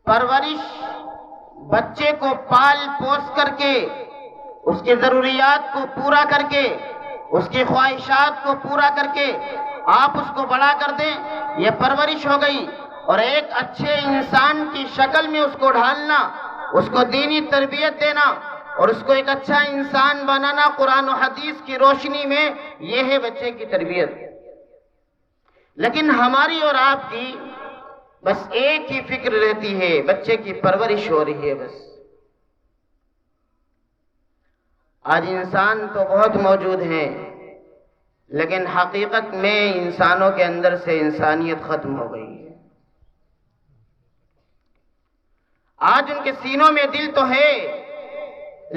پرورش بچے کو پال پوس کر کے، اس کی ضروریات کو پورا کر کے، اس کی خواہشات کو پورا کر کے آپ اس کو بڑا کر دیں، یہ پرورش ہو گئی۔ اور ایک اچھے انسان کی شکل میں اس کو ڈھالنا، اس کو دینی تربیت دینا اور اس کو ایک اچھا انسان بنانا قرآن و حدیث کی روشنی میں، یہ ہے بچے کی تربیت۔ لیکن ہماری اور آپ کی بس ایک ہی فکر رہتی ہے، بچے کی پرورش ہو رہی ہے بس۔ آج انسان تو بہت موجود ہیں، لیکن حقیقت میں انسانوں کے اندر سے انسانیت ختم ہو گئی ہے۔ آج ان کے سینوں میں دل تو ہے،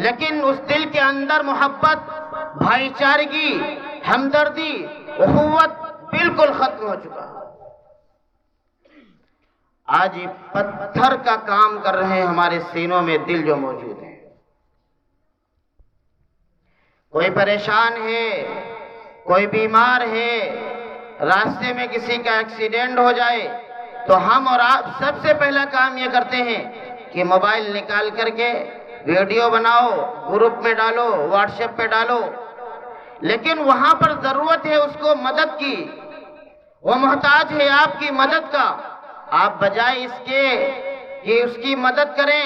لیکن اس دل کے اندر محبت، بھائی چارگی، ہمدردی، اخوت بالکل ختم ہو چکا ہے۔ آج یہ پتھر کا کام کر رہے ہیں ہمارے سینوں میں دل جو موجود ہیں۔ کوئی پریشان ہے، کوئی بیمار ہے، راستے میں کسی کا ایکسیڈنٹ ہو جائے تو ہم اور آپ سب سے پہلا کام یہ کرتے ہیں کہ موبائل نکال کر کے ویڈیو بناؤ، گروپ میں ڈالو، واٹس ایپ پہ ڈالو۔ لیکن وہاں پر ضرورت ہے اس کو مدد کی، وہ محتاج ہے آپ کی مدد کا۔ آپ بجائے اس کے کہ اس کی مدد کریں،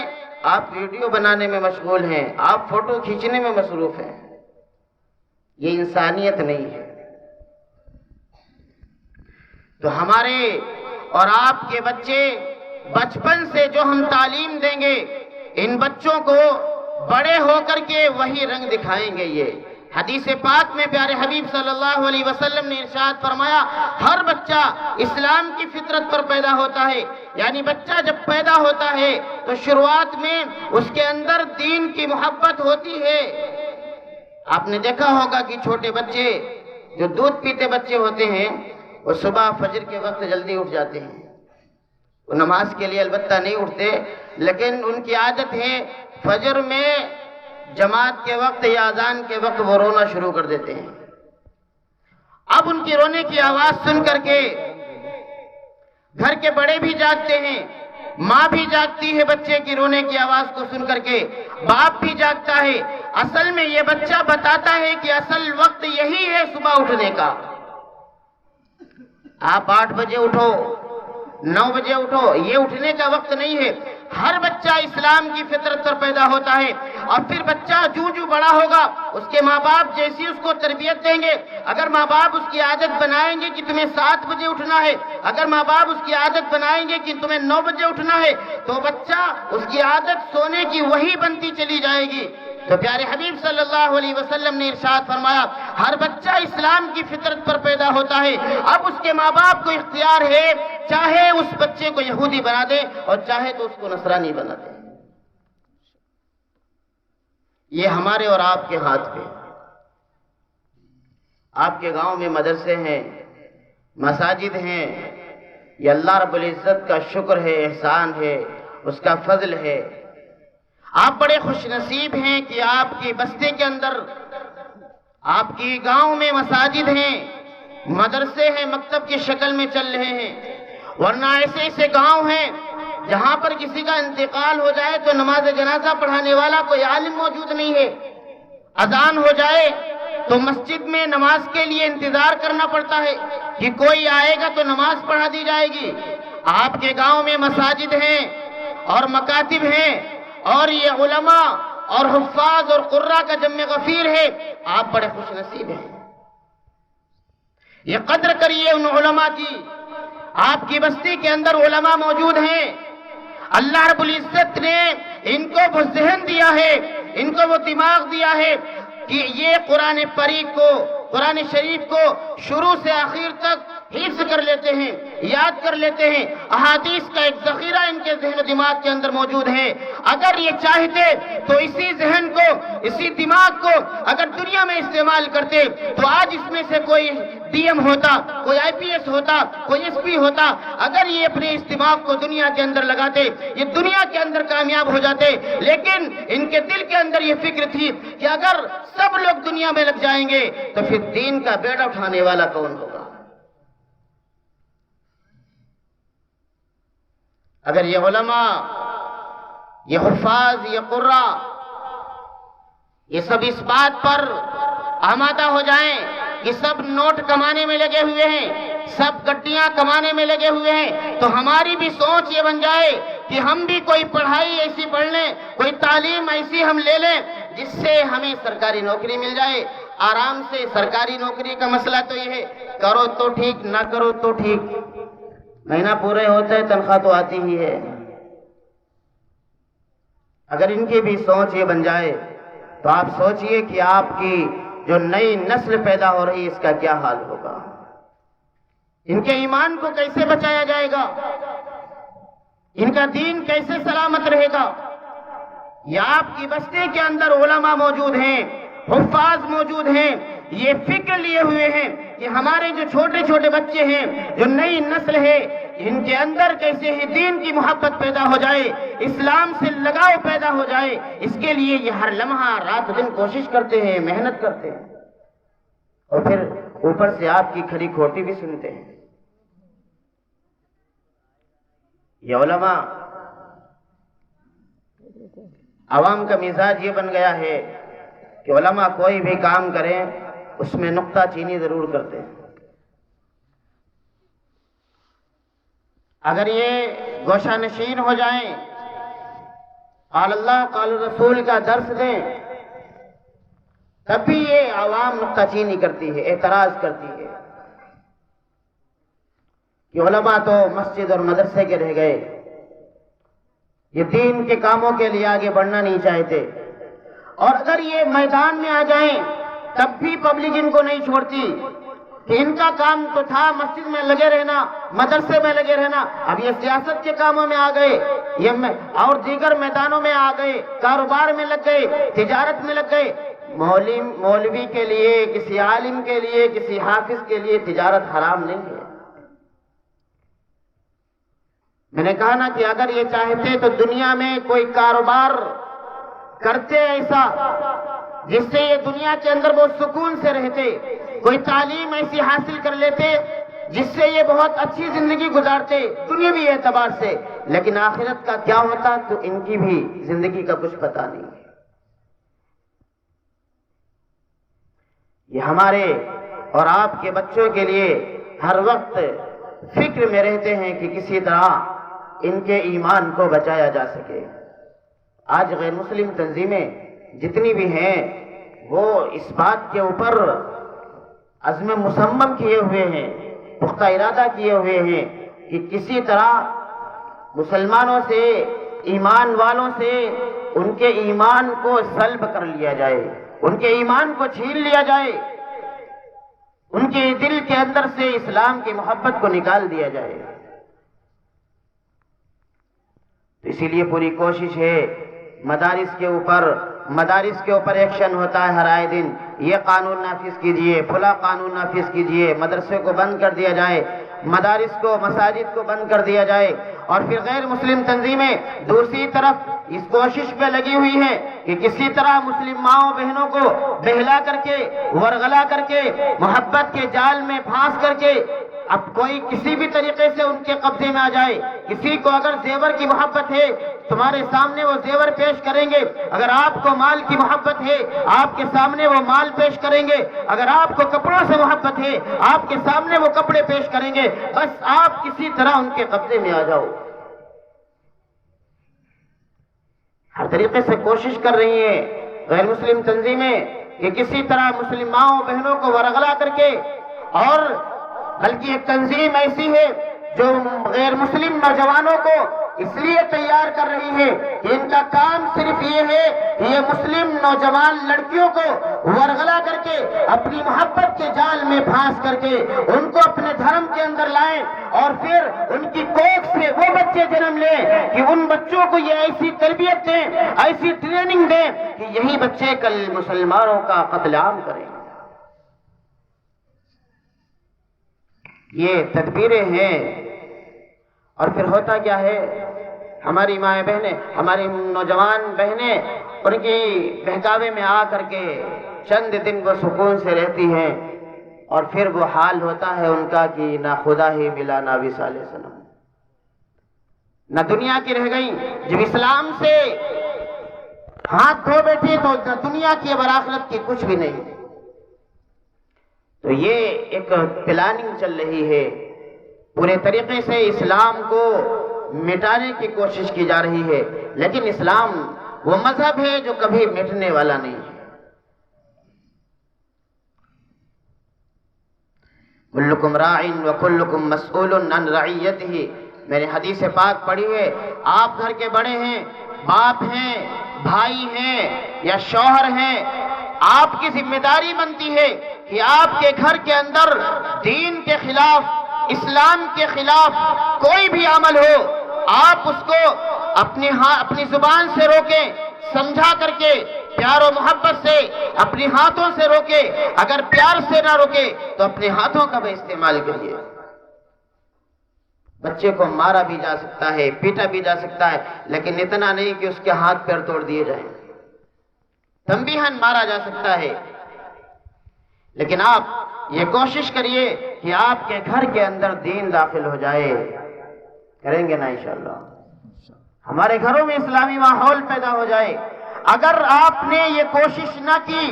آپ ویڈیو بنانے میں مشغول ہیں، آپ فوٹو کھینچنے میں مصروف ہیں۔ یہ انسانیت نہیں ہے۔ تو ہمارے اور آپ کے بچے بچپن سے جو ہم تعلیم دیں گے، ان بچوں کو بڑے ہو کر کے وہی رنگ دکھائیں گے۔ یہ حدیث پاک میں پیارے حبیب صلی اللہ علیہ وسلم نے ارشاد فرمایا، ہر بچہ اسلام کی فطرت پر پیدا ہوتا ہے، یعنی بچہ جب پیدا ہوتا ہے تو شروعات میں اس کے اندر دین کی محبت ہوتی ہے۔ آپ نے دیکھا ہوگا کہ چھوٹے بچے جو دودھ پیتے بچے ہوتے ہیں، وہ صبح فجر کے وقت جلدی اٹھ جاتے ہیں۔ وہ نماز کے لیے البتہ نہیں اٹھتے، لیکن ان کی عادت ہے فجر میں جماعت کے وقت یا اذان کے وقت وہ رونا شروع کر دیتے ہیں۔ اب ان کی رونے کی آواز سن کر کے گھر کے بڑے بھی جاگتے ہیں، ماں بھی جاگتی ہے بچے کی رونے کی آواز کو سن کر کے، باپ بھی جاگتا ہے۔ اصل میں یہ بچہ بتاتا ہے کہ اصل وقت یہی ہے صبح اٹھنے کا۔ آپ 8 بجے اٹھو، 9 بجے اٹھو، یہ اٹھنے کا وقت نہیں ہے۔ ہر بچہ اسلام کی فطرت پر پیدا ہوتا ہے، اور پھر بچہ جو بڑا ہوگا اس کے ماں باپ جیسی اس کو تربیت دیں گے، اگر ماں باپ اس کی عادت بنائیں گے کہ تمہیں 7 بجے اٹھنا ہے، اگر ماں باپ اس کی عادت بنائیں گے کہ تمہیں 9 بجے اٹھنا ہے، تو بچہ اس کی عادت سونے کی وہی بنتی چلی جائے گی۔ تو پیارے حبیب صلی اللہ علیہ وسلم نے ارشاد فرمایا، ہر بچہ اسلام کی فطرت پر پیدا ہوتا ہے۔ اب اس کے ماں باپ کو اختیار ہے، چاہے اس بچے کو یہودی بنا دے اور چاہے تو اس کو نصرانی بنا دے۔ یہ ہمارے اور آپ کے ہاتھ پہ۔ آپ کے گاؤں میں مدرسے ہیں، مساجد ہیں، یہ اللہ رب العزت کا شکر ہے، احسان ہے، اس کا فضل ہے۔ آپ بڑے خوش نصیب ہیں کہ آپ کی بستی کے اندر، آپ کی گاؤں میں مساجد ہیں، مدرسے ہیں، مکتب کی شکل میں چل رہے ہیں۔ ورنہ ایسے ایسے گاؤں ہیں جہاں پر کسی کا انتقال ہو جائے تو نماز جنازہ پڑھانے والا کوئی عالم موجود نہیں ہے۔ اذان ہو جائے تو مسجد میں نماز کے لیے انتظار کرنا پڑتا ہے کہ کوئی آئے گا تو نماز پڑھا دی جائے گی۔ آپ کے گاؤں میں مساجد ہیں اور مکاتب ہیں، اور یہ علماء اور حفاظ اور قراء کا جمع غفیر ہے۔ آپ بڑے خوش نصیب ہیں۔ یہ قدر کریے ان علماء کی۔ آپ کی بستی کے اندر علماء موجود ہیں۔ اللہ رب العزت نے ان کو وہ ذہن دیا ہے، ان کو وہ دماغ دیا ہے کہ یہ قرآن پاک کو، قرآن شریف کو شروع سے آخر تک حفظ کر لیتے ہیں، یاد کر لیتے ہیں۔ احادیث کا ایک ذخیرہ ان کے ذہن و دماغ کے اندر موجود ہے۔ اگر یہ چاہتے تو اسی ذہن کو، اسی دماغ کو اگر دنیا میں استعمال کرتے تو آج اس میں سے کوئی ڈی ایم ہوتا، کوئی آئی پی ایس ہوتا، کوئی ایس پی ہوتا۔ اگر یہ اپنے اس دماغ کو دنیا کے اندر لگاتے، یہ دنیا کے اندر کامیاب ہو جاتے۔ لیکن ان کے دل کے اندر یہ فکر تھی کہ اگر سب لوگ دنیا میں لگ جائیں گے تو پھر دین کا بیڑا اٹھانے والا کون ہوگا؟ اگر یہ علماء، یہ حفاظ، یہ قرہ، یہ سب اس بات پر آمادہ ہو جائیں کہ سب نوٹ کمانے میں لگے ہوئے ہیں، سب گڈیاں کمانے میں لگے ہوئے ہیں، تو ہماری بھی سوچ یہ بن جائے کہ ہم بھی کوئی پڑھائی ایسی پڑھ لیں، کوئی تعلیم ایسی ہم لے لیں جس سے ہمیں سرکاری نوکری مل جائے آرام سے۔ سرکاری نوکری کا مسئلہ تو یہ ہے، کرو تو ٹھیک، نہ کرو تو ٹھیک، مہینہ پورے ہوتا ہے تنخواہ تو آتی ہی ہے۔ اگر ان کی بھی سوچ یہ بن جائے تو آپ سوچئے کہ آپ کی جو نئی نسل پیدا ہو رہی ہے اس کا کیا حال ہوگا، ان کے ایمان کو کیسے بچایا جائے گا، ان کا دین کیسے سلامت رہے گا۔ یا آپ کی بستی کے اندر علماء موجود ہیں، حفاظ موجود ہیں، یہ فکر لیے ہوئے ہیں کہ ہمارے جو چھوٹے چھوٹے بچے ہیں، جو نئی نسل ہے، ان کے اندر کیسے ہی دین کی محبت پیدا ہو جائے، اسلام سے لگاؤ پیدا ہو جائے، اس کے لیے یہ ہر لمحہ رات دن کوشش کرتے ہیں، محنت کرتے ہیں، اور پھر اوپر سے آپ کی کھری کھوٹی بھی سنتے ہیں۔ یہ علماء، عوام کا مزاج یہ بن گیا ہے کہ علماء کوئی بھی کام کریں اس میں نقطہ چینی ضرور کرتے ہیں۔ اگر یہ گوشہ نشین ہو جائیں، قال اللہ قال رسول کا درس دیں، تب بھی یہ عوام نقطہ چینی کرتی ہے، اعتراض کرتی ہے کہ علماء تو مسجد اور مدرسے کے رہ گئے، یہ دین کے کاموں کے لیے آگے بڑھنا نہیں چاہتے۔ اور اگر یہ میدان میں آ جائیں تب بھی پبلک ان کو نہیں چھوڑتی کہ ان کا کام تو تھا مسجد میں لگے رہنا، مدرسے میں لگے رہنا، اب یہ سیاست کے کاموں میں آ گئے، یہ اور دیگر میدانوں میں آ گئے، کاروبار میں لگ گئے، تجارت میں لگ گئے۔ مولوی کے لیے، کسی عالم کے لیے، کسی حافظ کے لیے تجارت حرام نہیں ہے۔ میں نے کہا نا کہ اگر یہ چاہتے تو دنیا میں کوئی کاروبار کرتے ایسا جس سے یہ دنیا کے اندر بہت سکون سے رہتے، کوئی تعلیم ایسی حاصل کر لیتے جس سے یہ بہت اچھی زندگی گزارتے دنیاوی اعتبار سے، لیکن آخرت کا کیا ہوتا تو ان کی بھی زندگی کا کچھ پتہ نہیں ہے۔ یہ ہمارے اور آپ کے بچوں کے لیے ہر وقت فکر میں رہتے ہیں کہ کسی طرح ان کے ایمان کو بچایا جا سکے۔ آج غیر مسلم تنظیمیں جتنی بھی ہیں وہ اس بات کے اوپر عزم مصمم کیے ہوئے ہیں، پختہ ارادہ کیے ہوئے ہیں کہ کسی طرح مسلمانوں سے، ایمان والوں سے ان کے ایمان کو سلب کر لیا جائے، ان کے ایمان کو چھین لیا جائے، ان کے دل کے اندر سے اسلام کی محبت کو نکال دیا جائے۔ تو اسی لیے پوری کوشش ہے، مدارس کے اوپر ایکشن ہوتا ہے ہر آئے دن، یہ قانون نافذ کیجئے، فلاں قانون نافذ کیجئے، مدرسے کو بند کر دیا جائے، مدارس کو، مساجد کو بند کر دیا جائے۔ اور پھر غیر مسلم تنظیمیں دوسری طرف اس کوشش پہ لگی ہوئی ہیں کہ کسی طرح مسلم ماؤں بہنوں کو بہلا کر کے، ورغلا کر کے، محبت کے جال میں پھانس کر کے اب کوئی کسی بھی طریقے سے ان کے قبضے میں آ جائے۔ کسی کو اگر زیور کی محبت ہے تمہارے سامنے وہ زیور پیش کریں گے، اگر آپ کو مال کی محبت ہے آپ کے سامنے وہ مال پیش کریں گے، اگر آپ کو کپڑوں سے محبت ہے آپ کے سامنے وہ کپڑے پیش کریں گے، بس آپ کسی طرح ان کے قبضے میں آ جاؤ۔ ہر طریقے سے کوشش کر رہی ہیں غیر مسلم تنظیمیں کہ کسی طرح مسلم ماؤں بہنوں کو ورغلا کر کے، اور بلکہ ایک تنظیم ایسی ہے جو غیر مسلم نوجوانوں کو اس لیے تیار کر رہی ہے کہ ان کا کام صرف یہ ہے کہ یہ مسلم نوجوان لڑکیوں کو ورغلا کر کے اپنی محبت کے جال میں پھانس کر کے ان کو اپنے دھرم کے اندر لائیں، اور پھر ان کی کوکھ سے وہ بچے جنم لیں کہ ان بچوں کو یہ ایسی تربیت دیں، ایسی ٹریننگ دیں کہ یہی بچے کل مسلمانوں کا قتل عام کریں۔ یہ تدبیریں ہیں۔ اور پھر ہوتا کیا ہے، ہماری مائیں بہنیں، ہماری نوجوان بہنیں ان کی بہکاوے میں آ کر کے چند دن وہ سکون سے رہتی ہیں، اور پھر وہ حال ہوتا ہے ان کا کہ نہ خدا ہی ملا نہ وصال صنم، نہ دنیا کی رہ گئی. جب اسلام سے ہاتھ دھو بیٹھی تو نہ دنیا کی اور آخرت کی کچھ بھی نہیں. تو یہ ایک پلاننگ چل رہی ہے، پورے طریقے سے اسلام کو مٹانے کی کوشش کی جا رہی ہے. لیکن اسلام وہ مذہب ہے جو کبھی مٹنے والا نہیں ہے. کلکم راع وکلکم مسئول عن رعیتہ. میں نے حدیث پاک پڑھی ہے، آپ گھر کے بڑے ہیں، باپ ہیں، بھائی ہیں یا شوہر ہیں، آپ کی ذمہ داری بنتی ہے کہ آپ کے گھر کے اندر دین کے خلاف، اسلام کے خلاف کوئی بھی عمل ہو، آپ اس کو اپنی زبان سے روکیں، سمجھا کر کے پیار و محبت سے اپنی ہاتھوں سے روکے. اگر پیار سے نہ روکے تو اپنے ہاتھوں کا بھی استعمال کریے. بچے کو مارا بھی جا سکتا ہے، پیٹا بھی جا سکتا ہے، لیکن اتنا نہیں کہ اس کے ہاتھ پیر توڑ دیے جائیں. تنبیہاً مارا جا سکتا ہے، لیکن آپ یہ کوشش کریے کہ آپ کے گھر کے اندر دین داخل ہو جائے. کریں گے نا انشاءاللہ؟ ہمارے گھروں میں اسلامی ماحول پیدا ہو جائے. اگر آپ نے یہ کوشش نہ کی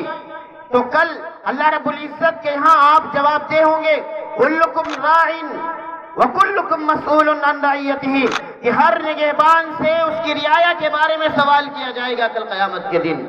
تو کل اللہ رب العزت کے ہاں آپ جواب دہ ہوں گے. کلکم راع وکلکم مسئول عن رعیتہ، کہ ہر نگہبان سے اس کی رعایا کے بارے میں سوال کیا جائے گا کل قیامت کے دن.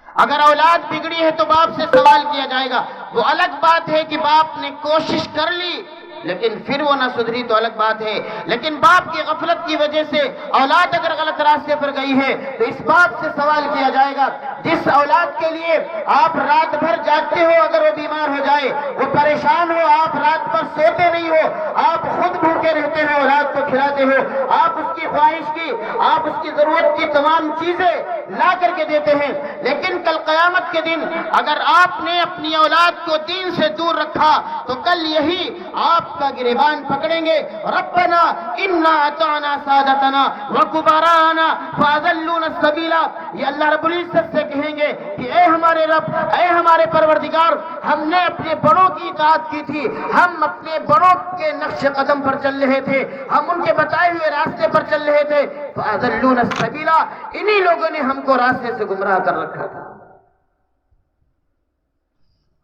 اگر اولاد بگڑی ہے تو باپ سے سوال کیا جائے گا. وہ الگ بات ہے کہ باپ نے کوشش کر لی لیکن پھر وہ نہ سدھری تو الگ بات ہے، لیکن باپ کی غفلت کی وجہ سے اولاد اگر غلط راستے پر گئی ہے تو اس بات سے سوال کیا جائے گا. جس اولاد کے لیے آپ رات بھر جاگتے ہو، اگر وہ بیمار ہو جائے، وہ پریشان ہو، آپ رات بھر سوتے نہیں ہو، آپ خود بھوکے رہتے ہیں، اولاد کو کھلاتے ہو، آپ اس کی خواہش کی، آپ اس کی ضرورت کی تمام چیزیں لا کر کے دیتے ہیں، لیکن کل قیامت کے دن اگر آپ نے اپنی اولاد کو دین سے دور رکھا تو کل یہی آپ کا گریبان پکڑیں گے. ربنا انا اطعنا سادتنا وکبراءنا فاضلونا السبیل. یہ اللہ رب العزت سے کہیں گے کہ اے ہمارے رب، اے ہمارے پروردگار، ہم نے اپنے بڑوں کی اطاعت کی تھی، ہم اپنے بڑوں کے نقش قدم پر چل رہے تھے، ہم ان کے بتائے ہوئے راستے پر چل رہے تھے. فاضلونا السبیل، انہی لوگوں نے ہم کو راستے سے گمراہ کر رکھا تھا.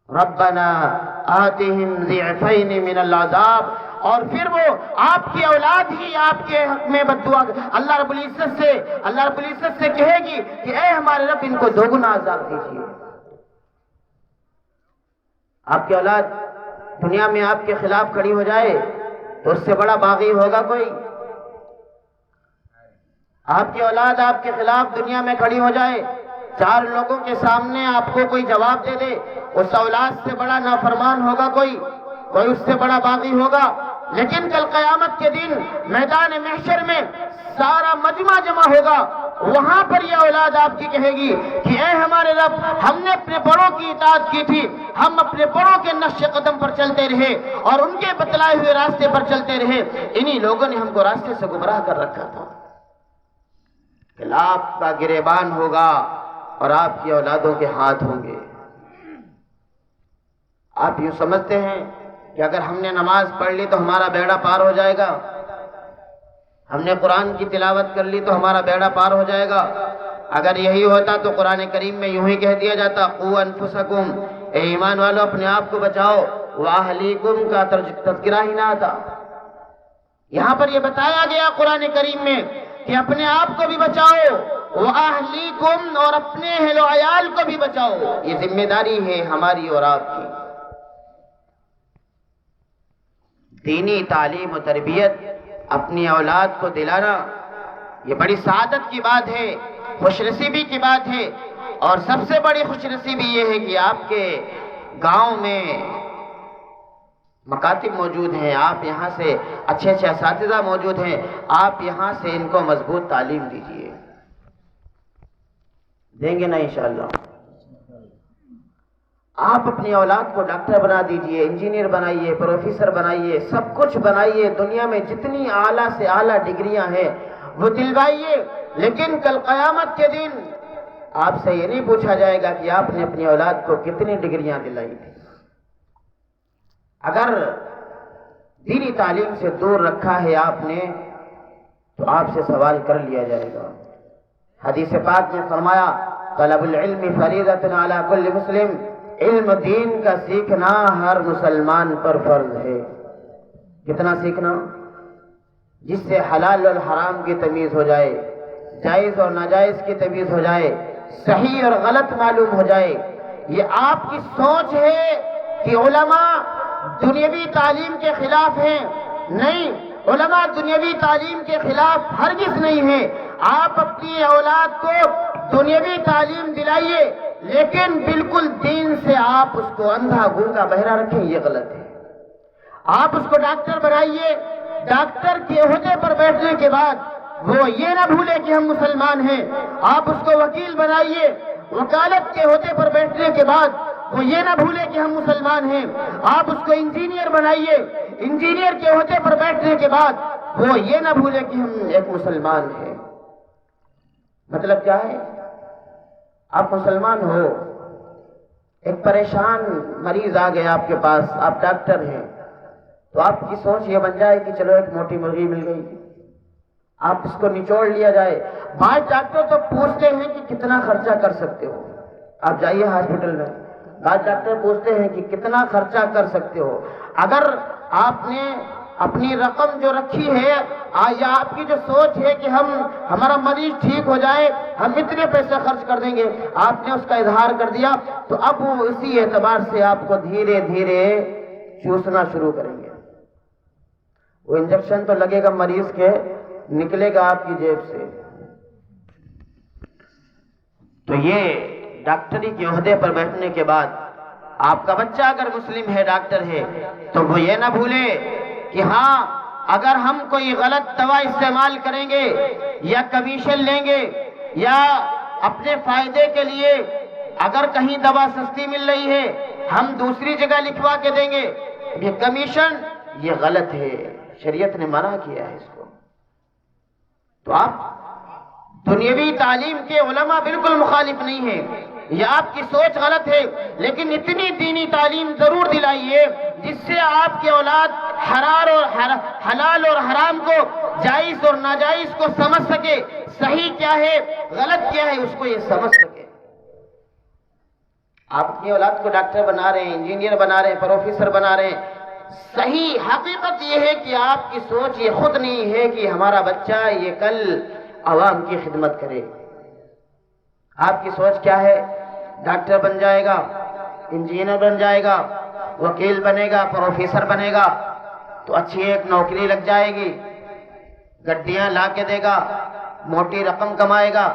ربنا آتہم ضعفین من العذاب. اور پھر وہ آپ کی اولاد ہی آپ کے حق میں بددعا اللہ رب العزت سے کہے گی کہ اے ہمارے رب، ان کو دوگنا عذاب دیجیے. آپ کی اولاد دنیا میں آپ کے خلاف کھڑی ہو جائے تو اس سے بڑا باغی ہوگا کوئی؟ آپ کی اولاد آپ کے خلاف دنیا میں کھڑی ہو جائے، چار لوگوں کے سامنے آپ کو کوئی جواب دے دے، اس اولاد سے بڑا نافرمان ہوگا کوئی اس سے بڑا باغی ہوگا؟ لیکن کل قیامت کے دن میدان محشر میں سارا مجمع جمع ہوگا، وہاں پر یہ اولاد آپ کی کہے گی کہ اے ہمارے رب، ہم نے اپنے بڑوں کی اطاعت کی تھی، ہم اپنے بڑوں کے نقش قدم پر چلتے رہے اور ان کے بتلائے ہوئے راستے پر چلتے رہے، انہی لوگوں نے ہم کو راستے سے گمراہ کر رکھا تھا. کل آپ کا گریبان ہوگا اور آپ کی اولادوں کے ہاتھ ہوں گے. آپ یوں سمجھتے ہیں کہ اگر ہم نے نماز پڑھ لی تو ہمارا بیڑا پار ہو جائے گا، ہم نے قرآن کی تلاوت کر لی تو ہمارا بیڑا پار ہو جائے گا؟ اگر یہی ہوتا تو قرآن کریم میں یوں ہی کہہ دیا جاتا، قوا انفسکم، اے ایمان والو اپنے آپ کو بچاؤ، واہلیکم کا تذکرہ ہی نہ آتا. یہاں پر یہ بتایا گیا قرآن کریم میں کہ اپنے آپ کو بھی بچاؤ، واہلیکم، اور اپنے اہل و عیال کو بھی بچاؤ. یہ ذمہ داری ہے ہماری اور آپ کی. دینی تعلیم و تربیت اپنی اولاد کو دلانا یہ بڑی سعادت کی بات ہے، خوش نصیبی کی بات ہے. اور سب سے بڑی خوش نصیبی یہ ہے کہ آپ کے گاؤں میں مکاتب موجود ہیں، آپ یہاں سے اچھے اساتذہ موجود ہیں، آپ یہاں سے ان کو مضبوط تعلیم دیجیے. دیں گے نا انشاءاللہ؟ آپ اپنی اولاد کو ڈاکٹر بنا دیجئے، انجینئر بنائیے، پروفیسر بنائیے، سب کچھ بنائیے، دنیا میں جتنی اعلیٰ سے اعلیٰ ڈگریاں ہیں وہ دلوائیے. لیکن کل قیامت کے دن آپ سے یہ نہیں پوچھا جائے گا کہ آپ نے اپنی اولاد کو کتنی ڈگریاں دلائی تھی. اگر دینی تعلیم سے دور رکھا ہے آپ نے تو آپ سے سوال کر لیا جائے گا۔ حدیث پاک میں فرمایا طلب العلم فریضۃ علی کل مسلم، علم دین کا سیکھنا ہر مسلمان پر فرض ہے۔ کتنا سیکھنا؟ جس سے حلال اور حرام کی تمیز ہو جائے، جائز اور ناجائز کی تمیز ہو جائے، صحیح اور غلط معلوم ہو جائے۔ یہ آپ کی سوچ ہے کہ علماء دنیاوی تعلیم کے خلاف ہیں؟ نہیں، علماء دنیاوی تعلیم کے خلاف ہرگز نہیں ہیں۔ آپ اپنی اولاد کو دنیاوی تعلیم دلائیے، لیکن بالکل دین سے آپ اس کو اندھا گونگا بہرا رکھیں، یہ غلط ہے۔ آپ اس کو ڈاکٹر بنائیے، ڈاکٹر کے عہدے پر بیٹھنے کے بعد وہ یہ نہ بھولے کہ ہم مسلمان ہیں۔ آپ اس کو وکیل بنائیے، وکالت کے عہدے پر بیٹھنے کے بعد وہ یہ نہ بھولے کہ ہم مسلمان ہیں۔ آپ اس کو انجینئر بنائیے، انجینئر کے عہدے پر بیٹھنے کے بعد وہ یہ نہ بھولے کہ ہم ایک مسلمان ہیں۔ مطلب کیا ہے؟ آپ مسلمان ہو، ایک پریشان مریض آ گیا آپ کے پاس، آپ ڈاکٹر ہیں، تو آپ کی سوچ یہ بن جائے کہ چلو ایک موٹی مرغی مل گئی، آپ اس کو نچوڑ لیا جائے۔ بعض ڈاکٹر تو پوچھتے ہیں کہ کتنا خرچہ کر سکتے ہو، آپ جائیے ہاسپٹل میں، بعض ڈاکٹر پوچھتے ہیں کہ کتنا خرچہ کر سکتے ہو۔ اگر آپ نے اپنی رقم جو رکھی ہے یا آپ کی جو سوچ ہے کہ ہمارا مریض ٹھیک ہو جائے ہم اتنے پیسے خرچ کر دیں گے، آپ نے اس کا اظہار کر دیا، تو اب وہ اسی اعتبار سے آپ کو دھیرے دھیرے چوسنا شروع کریں گے۔ وہ انجیکشن تو لگے گا مریض کے، نکلے گا آپ کی جیب سے۔ تو یہ ڈاکٹری کے عہدے پر بیٹھنے کے بعد آپ کا بچہ اگر مسلم ہے، ڈاکٹر ہے، تو وہ یہ نہ بھولے کہ ہاں اگر ہم کوئی غلط دوا استعمال کریں گے یا کمیشن لیں گے یا اپنے فائدے کے لیے اگر کہیں دوا سستی مل رہی ہے ہم دوسری جگہ لکھوا کے دیں گے، یہ کمیشن یہ غلط ہے، شریعت نے منع کیا ہے اس کو۔ تو آپ دنیاوی تعلیم کے علماء بالکل مخالف نہیں ہیں، یہ آپ کی سوچ غلط ہے، لیکن اتنی دینی تعلیم ضرور دلائیے جس سے آپ کی اولاد حلال اور حرام کو، جائز اور ناجائز کو سمجھ سکے، صحیح کیا ہے غلط کیا ہے اس کو یہ سمجھ سکے۔ آپ اپنی اولاد کو ڈاکٹر بنا رہے ہیں، انجینئر بنا رہے ہیں، پروفیسر بنا رہے ہیں، صحیح حقیقت یہ ہے کہ آپ کی سوچ یہ خود نہیں ہے کہ ہمارا بچہ یہ کل عوام کی خدمت کرے۔ آپ کی سوچ کیا ہے؟ ڈاکٹر بن جائے گا، انجینئر بن جائے گا، وکیل بنے گا، پروفیسر بنے گا، تو اچھی ایک نوکری لگ جائے گی، گڈیاں لا کے دے گا، موٹی رقم کمائے گا،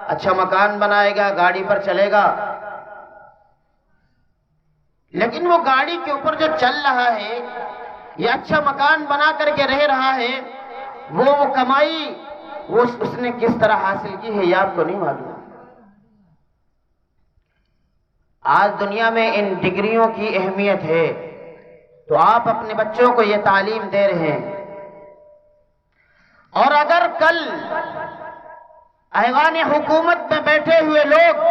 اچھا مکان بنائے گا، گاڑی پر چلے گا۔ لیکن وہ گاڑی کے اوپر جو چل رہا ہے یا اچھا مکان بنا کر کے رہ رہا ہے، وہ کمائی وہ اس نے کس طرح حاصل کی ہے یہ آپ کو نہیں معلوم۔ آج دنیا میں ان ڈگریوں کی اہمیت ہے، تو آپ اپنے بچوں کو یہ تعلیم دے رہے ہیں، اور اگر کل ایوان حکومت میں بیٹھے ہوئے لوگ،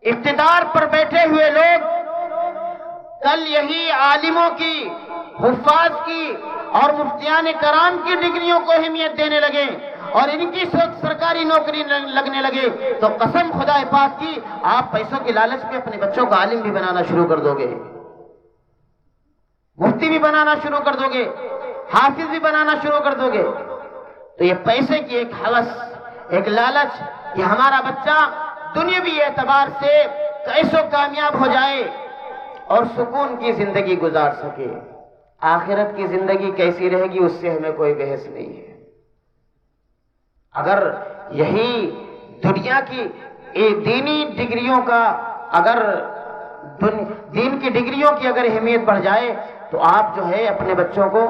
اقتدار پر بیٹھے ہوئے لوگ کل یہی عالموں کی، حفاظ کی اور مفتیان کرام کی ڈگریوں کو اہمیت دینے لگے اور ان کی سرکاری نوکری لگنے لگے، تو قسم خدا پاک کی آپ پیسوں کی لالچ پہ اپنے بچوں کو عالم بھی بنانا شروع کر دو گے، مفتی بھی بنانا شروع کر دو گے، حافظ بھی بنانا شروع کر دو گے۔ تو یہ پیسے کی ایک ہوس، ایک لالچ کہ ہمارا بچہ دنیاوی اعتبار سے کیسے کامیاب ہو جائے اور سکون کی زندگی گزار سکے، آخرت کی زندگی کیسی رہے گی اس سے ہمیں کوئی بحث نہیں ہے۔ اگر یہی دنیا کی دینی ڈگریوں کا، اگر دین کی ڈگریوں کی اگر اہمیت بڑھ جائے تو آپ جو ہے اپنے بچوں کو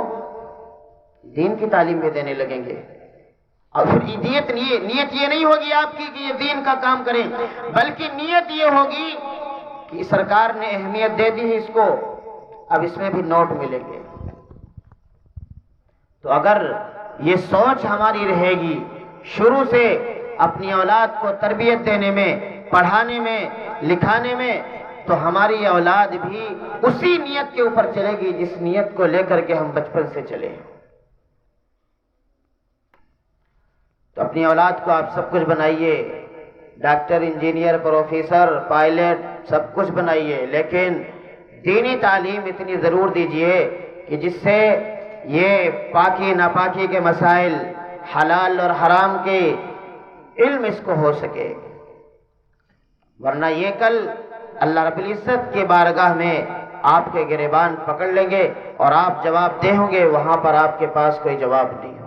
دین کی تعلیم بھی دینے لگیں گے، اور پھر نیت یہ نہیں ہوگی آپ کی کہ یہ دین کا کام کریں، بلکہ نیت یہ ہوگی کہ سرکار نے اہمیت دے دی ہے اس کو، اب اس میں بھی نوٹ ملیں گے۔ تو اگر یہ سوچ ہماری رہے گی شروع سے اپنی اولاد کو تربیت دینے میں، پڑھانے میں، لکھانے میں، تو ہماری اولاد بھی اسی نیت کے اوپر چلے گی جس نیت کو لے کر کے ہم بچپن سے چلے۔ تو اپنی اولاد کو آپ سب کچھ بنائیے، ڈاکٹر، انجینئر، پروفیسر، پائلٹ، سب کچھ بنائیے، لیکن دینی تعلیم اتنی ضرور دیجئے کہ جس سے یہ پاکی ناپاکی کے مسائل، حلال اور حرام کے علم اس کو ہو سکے، ورنہ یہ کل اللہ رب العزت کی بارگاہ میں آپ کے گریبان پکڑ لیں گے اور آپ جواب دے ہوں گے، وہاں پر آپ کے پاس کوئی جواب نہیں ہوگا۔